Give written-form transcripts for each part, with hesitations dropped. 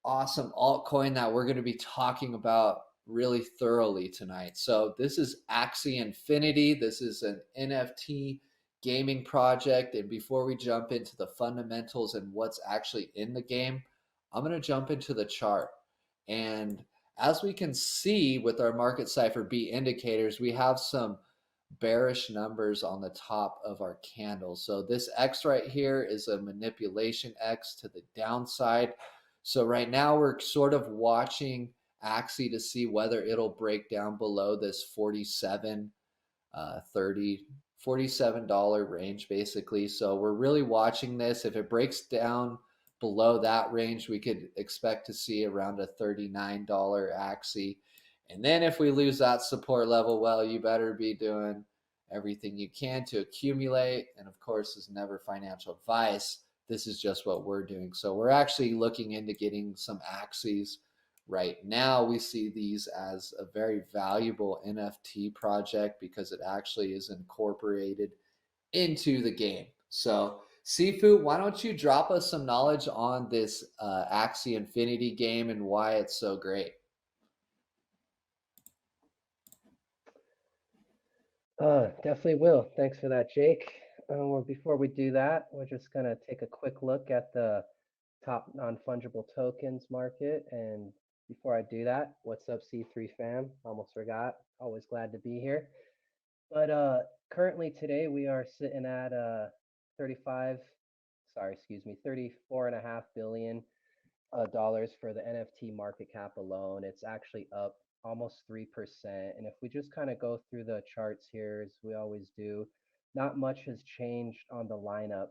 awesome altcoin that we're going to be talking about really thoroughly tonight. So, this is Axie Infinity. This is an NFT gaming project. And before we jump into the fundamentals and what's actually in the game, I'm going to jump into the chart. And as we can see with our market cipher B indicators, we have some bearish numbers on the top of our candle. So this X right here is a manipulation X to the downside. So right now we're sort of watching Axie to see whether it'll break down below this 47 30 $47 range basically. So we're really watching this. If it breaks down below that range, we could expect to see around a $39 Axie. And then if we lose that support level, well, you better be doing everything you can to accumulate. And of course, this is never financial advice. This is just what we're doing. So we're actually looking into getting some Axies right now. We see these as a very valuable NFT project because it actually is incorporated into the game. So, Sifu, why don't you drop us some knowledge on this Axie Infinity game and why it's so great? Definitely will. Thanks for that, Jake. Well, before we do that, we're just going to take a quick look at the top non-fungible tokens market. And before I do that, what's up, C3 fam? Almost forgot. Always glad to be here. But currently today we are sitting at 35, sorry, excuse me, 34.5 billion dollars for the NFT market cap alone. It's actually up almost 3%. And if we just kind of go through the charts here, as we always do, not much has changed on the lineup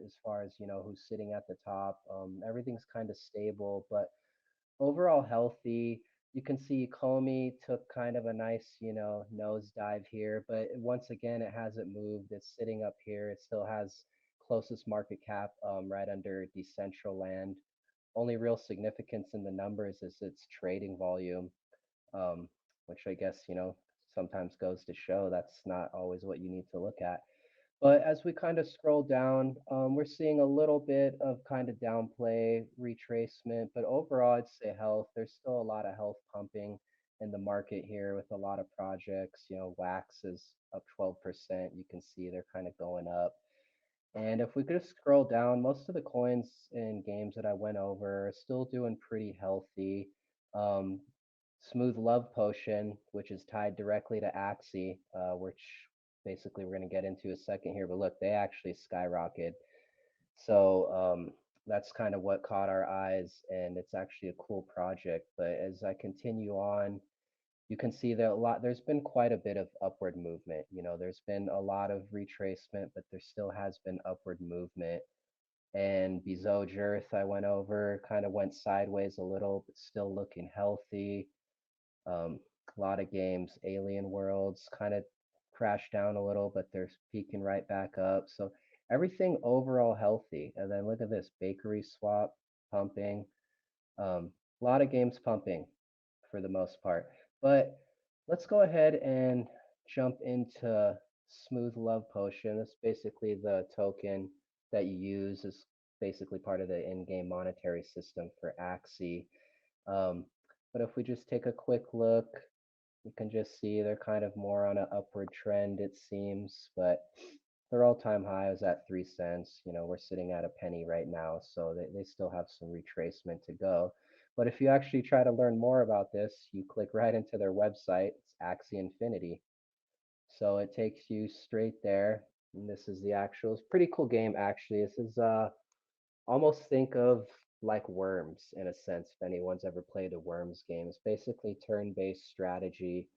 as far as who's sitting at the top. Everything's kind of stable, but overall healthy. You can see Comey took kind of a nice, nosedive here, but once again, it hasn't moved. It's sitting up here. It still has closest market cap right under Decentraland. Only real significance in the numbers is its trading volume, um, which I guess, sometimes goes to show that's not always what you need to look at. But as we kind of scroll down, we're seeing a little bit of kind of downplay, retracement, but overall, I'd say health. There's still a lot of health pumping in the market here with a lot of projects. Wax is up 12%. You can see they're kind of going up. And if we could just scroll down, most of the coins and games that I went over are still doing pretty healthy. Um, Smooth Love Potion, which is tied directly to Axie, which basically we're going to get into a second here. But look, they actually skyrocketed. So that's kind of what caught our eyes, and it's actually a cool project. But as I continue on, you can see that there's been quite a bit of upward movement. There's been a lot of retracement, but there still has been upward movement. And Bezoge Earth, I went over, kind of went sideways a little, but still looking healthy. A lot of games, Alien Worlds, kind of crashed down a little, but they're peaking right back up. So everything overall healthy. And then look at this Bakery Swap pumping. A lot of games pumping for the most part. But let's go ahead and jump into Smooth Love Potion. It's basically the token that you use is basically part of the in-game monetary system for Axie. Um, but if we just take a quick look, you can just see they're kind of more on an upward trend, it seems, but their all-time high is at 3 cents. We're sitting at a penny right now, so they still have some retracement to go. But if you actually try to learn more about this, you click right into their website. It's Axie Infinity. So it takes you straight there. And this is the actual, it's a pretty cool game actually. This is almost think of like Worms in a sense, if anyone's ever played a Worms game. It's basically turn-based strategy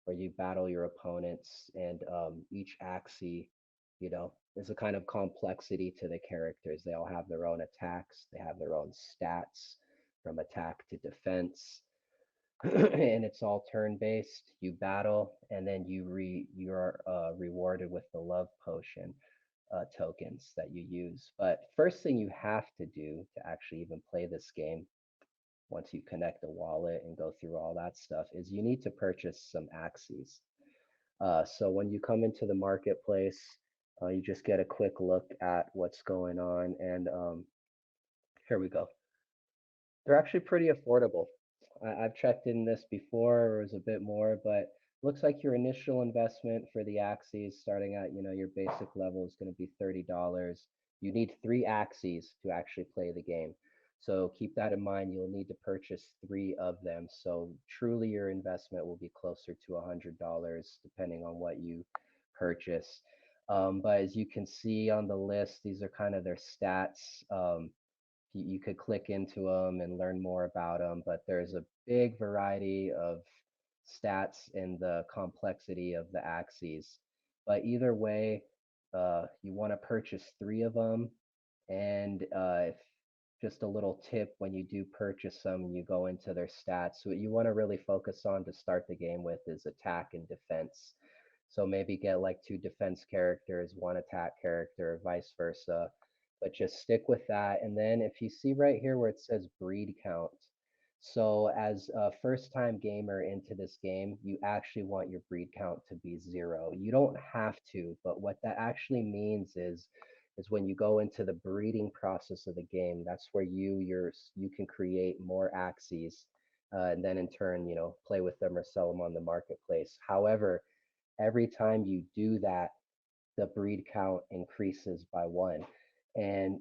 where you battle your opponents, and each axie, there's a kind of complexity to the characters. They all have their own attacks, they have their own stats from attack to defense. And it's all turn-based. You battle, and then you're rewarded with the love potion tokens that you use. But first thing you have to do to actually even play this game, once you connect a wallet and go through all that stuff, is you need to purchase some Axies. So when you come into the marketplace, you just get a quick look at what's going on. And here we go. They're actually pretty affordable. I've checked in this before, it was a bit more, but looks like your initial investment for the Axies starting at, your basic level is going to be $30. You need three Axies to actually play the game. So keep that in mind. You'll need to purchase three of them. So truly your investment will be closer to $100 depending on what you purchase. But as you can see on the list, these are kind of their stats. You could click into them and learn more about them, but there's a big variety of stats in the complexity of the axes. But either way, you want to purchase three of them. And if just a little tip when you do purchase them, you go into their stats. What you want to really focus on to start the game with is attack and defense. So maybe get like two defense characters, one attack character, vice versa. But just stick with that. And then if you see right here where it says breed count, so as a first time gamer into this game, you actually want your breed count to be 0. You don't have to, but what that actually means is when you go into the breeding process of the game, that's where you can create more axes, and then in turn, play with them or sell them on the marketplace. However, every time you do that, the breed count increases by one. And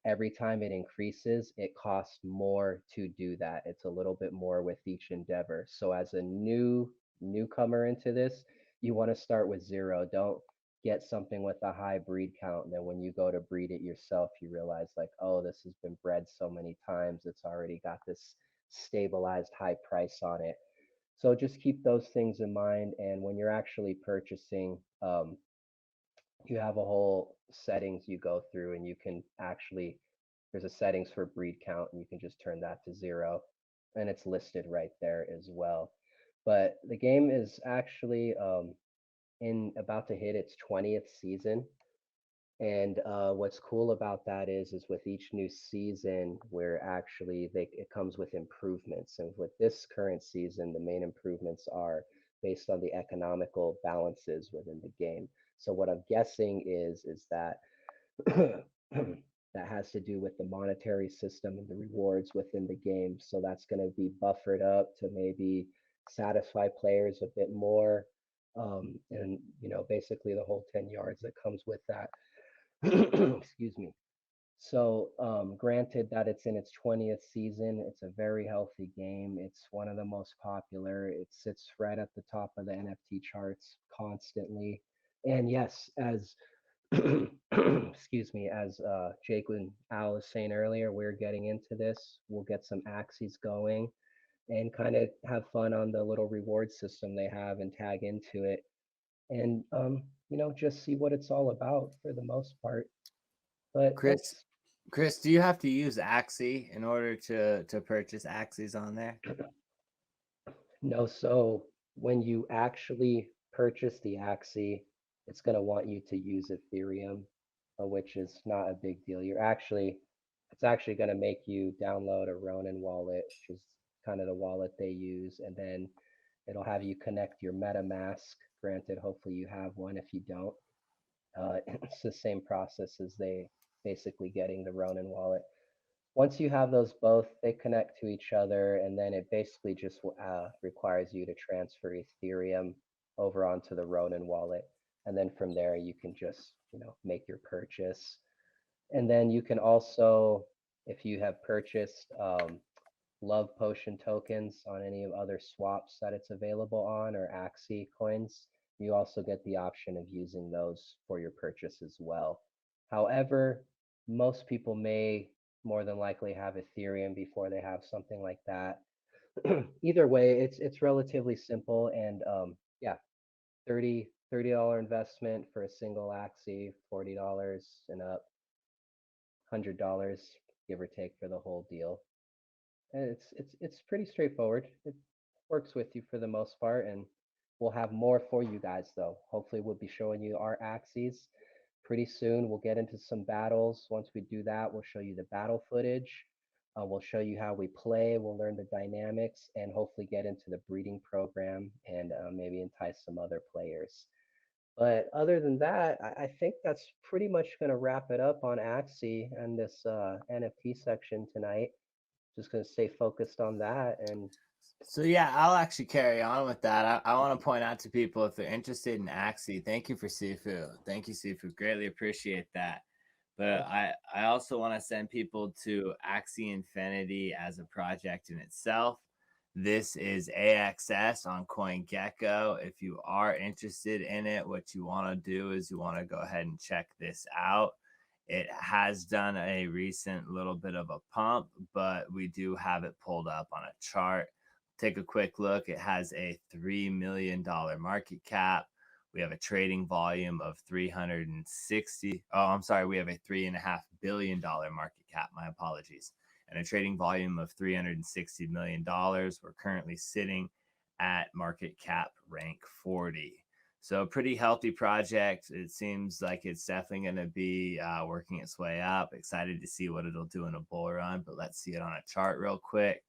every time it increases, it costs more to do that. It's a little bit more with each endeavor. So as a newcomer into this, you want to start with 0. Don't get something with a high breed count. And then when you go to breed it yourself, you realize like, oh, this has been bred so many times. It's already got this stabilized high price on it. So just keep those things in mind. And when you're actually purchasing, you have a whole settings you go through, and you can actually, there's a settings for breed count, and you can just turn that to 0, and it's listed right there as well. But the game is actually in about to hit its 20th season. And what's cool about that is with each new season, where actually it comes with improvements. And with this current season, the main improvements are based on the economical balances within the game. So what I'm guessing is that that has to do with the monetary system and the rewards within the game. So that's going to be buffered up to maybe satisfy players a bit more. And basically the whole 10 yards that comes with that. Excuse me. So, granted that it's in its 20th season, it's a very healthy game. It's one of the most popular. It sits right at the top of the NFT charts constantly. And yes, as excuse me, as Jake and Al was saying earlier, we're getting into this. We'll get some axes going and kind of have fun on the little reward system they have and tag into it, and just see what it's all about for the most part. But Chris, Chris, do you have to use Axie in order to purchase Axies on there? no, so when you actually purchase the Axie, it's going to want you to use Ethereum, which is not a big deal. It's actually going to make you download a Ronin wallet, which is kind of the wallet they use, and then it'll have you connect your MetaMask. Granted, hopefully you have one. If you don't, it's the same process as they basically getting the Ronin wallet. Once you have those both, they connect to each other, and then it basically just requires you to transfer Ethereum over onto the Ronin wallet, and then from there you can just make your purchase. And then you can also, if you have purchased love potion tokens on any of other swaps that it's available on, or Axie coins, you also get the option of using those for your purchase as well. However, most people may more than likely have Ethereum before they have something like that. Either way, it's relatively simple, and yeah, 30 dollars investment for a single Axie, $40 and up, $100 give or take for the whole deal. And it's pretty straightforward. It works with you for the most part, and we'll have more for you guys though. Hopefully, we'll be showing you our axes pretty soon. We'll get into some battles. Once we do that, we'll show you the battle footage. We'll show you how we play. We'll learn the dynamics, and hopefully get into the breeding program, and maybe entice some other players. But other than that, I think that's pretty much going to wrap it up on Axie and this NFT section tonight. just going to stay focused on that. And So yeah, I'll actually carry on with that. I want to point out to people, if they're interested in Axie, thank you for Sifu. Thank you, Sifu. Greatly appreciate that. But I also want to send people to Axie Infinity as a project in itself. This is AXS on CoinGecko. If you are interested in it, what you want to do is you want to go ahead and check this out. It has done a recent little bit of a pump, but we do have it pulled up on a chart. Take a quick look. It has a $3 million market cap. We have a trading volume of 360. Oh, I'm sorry. We have a $3.5 billion market cap. My apologies. And a trading volume of $360 million. We're currently sitting at market cap rank 40. So a pretty healthy project. It seems like it's definitely going to be working its way up. Excited to see what it'll do in a bull run, but let's see it on a chart real quick.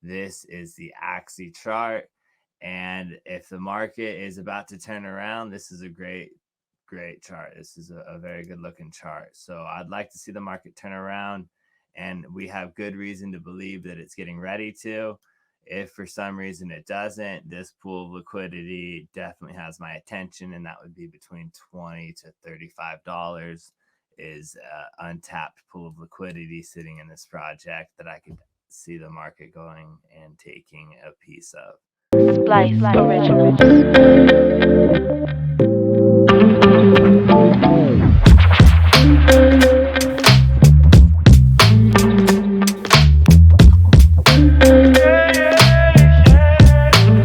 This is the Axie chart. And if the market is about to turn around, this is a great chart. This is a very good looking chart. So I'd like to see the market turn around, and we have good reason to believe that it's getting ready to. If for some reason it doesn't, this pool of liquidity definitely has my attention, and that would be between $20 to $35 is untapped pool of liquidity sitting in this project that I could see the market going and taking a piece of. Splice Originals.